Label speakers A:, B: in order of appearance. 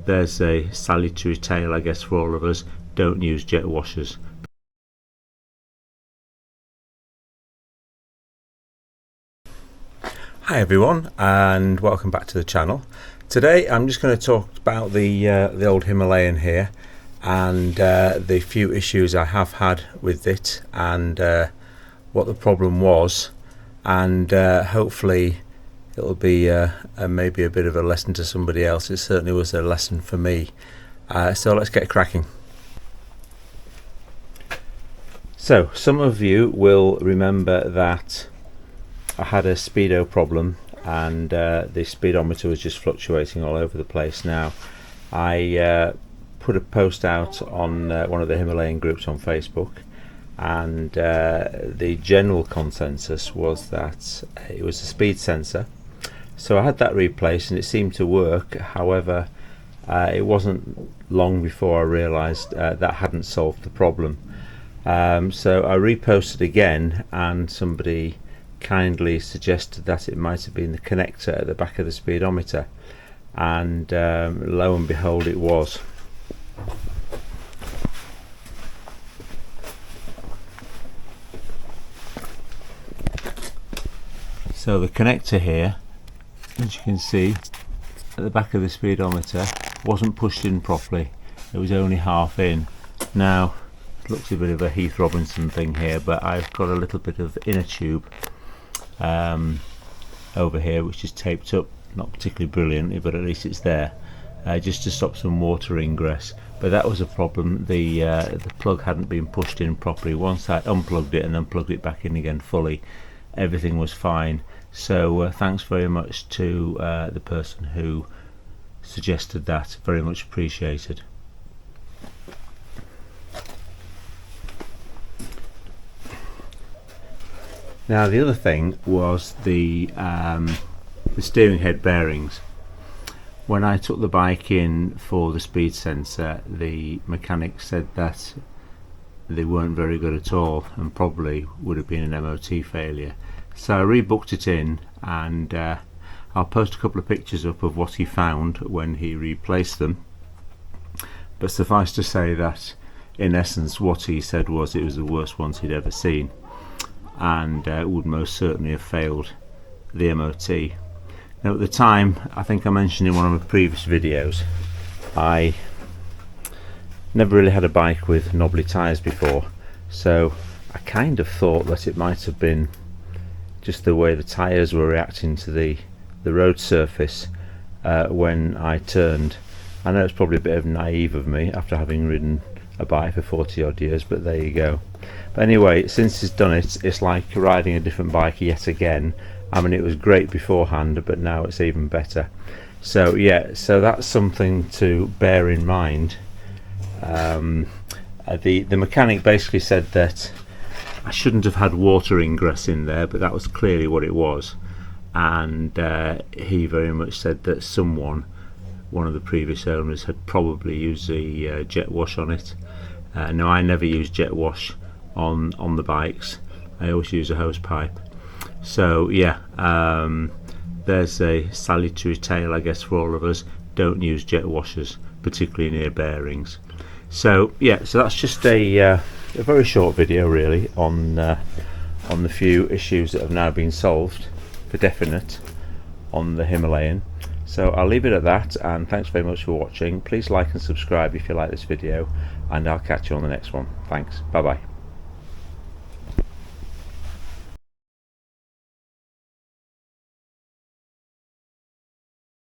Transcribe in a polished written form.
A: there's a salutary tale, I guess, for all of us. Don't use jet washers. Hi everyone, and welcome back to the channel. Today I'm just going to talk about the old Himalayan here, and the few issues I have had with it, and what the problem was, and hopefully it'll be maybe a bit of a lesson to somebody else. It certainly was a lesson for me. So let's get cracking. So some of you will remember that I had a speedo problem, and the speedometer was just fluctuating all over the place. Now I put a post out on one of the Himalayan groups on Facebook, and the general consensus was that it was a speed sensor. So I had that replaced and it seemed to work. However, it wasn't long before I realized that hadn't solved the problem. So I reposted again, and somebody kindly suggested that it might have been the connector at the back of the speedometer, and lo and behold, it was. So the connector here, as you can see at the back of the speedometer, wasn't pushed in properly. It was only half in. Now it looks a bit of a Heath Robinson thing here, but I've got a little bit of inner tube over here which is taped up, not particularly brilliantly, but at least it's there, just to stop some water ingress. But that was a problem. The plug hadn't been pushed in properly. Once I unplugged it and then plugged it back in again fully, everything was fine. So thanks very much to the person who suggested that. Very much appreciated. Now the other thing was the steering head bearings. When I took the bike in for the speed sensor, the mechanic said that they weren't very good at all and probably would have been an MOT failure. So I rebooked it in, and I'll post a couple of pictures up of what he found when he replaced them. But suffice to say that in essence what he said was it was the worst ones he'd ever seen, and would most certainly have failed the MOT. Now at the time, I think I mentioned in one of my previous videos, I never really had a bike with knobbly tyres before, so I kind of thought that it might have been just the way the tyres were reacting to the road surface when I turned. I know it's probably a bit of naive of me after having ridden a bike for 40 odd years, but there you go. But anyway, since it's done it, it's like riding a different bike yet again. I mean, it was great beforehand, but now it's even better. So yeah, so that's something to bear in mind. The mechanic basically said that I shouldn't have had water ingress in there, but that was clearly what it was, and he very much said that one of the previous owners, had probably used the jet wash on it. Now I never use jet wash on the bikes. I always use a hose pipe. So yeah, there's a salutary tale, I guess, for all of us. Don't use jet washers, particularly near bearings. So yeah, so that's just a very short video really on the few issues that have now been solved for definite on the Himalayan. So I'll leave it at that, and thanks very much for watching. Please like and subscribe if you like this video, and I'll catch you on the next one. Thanks. Bye bye.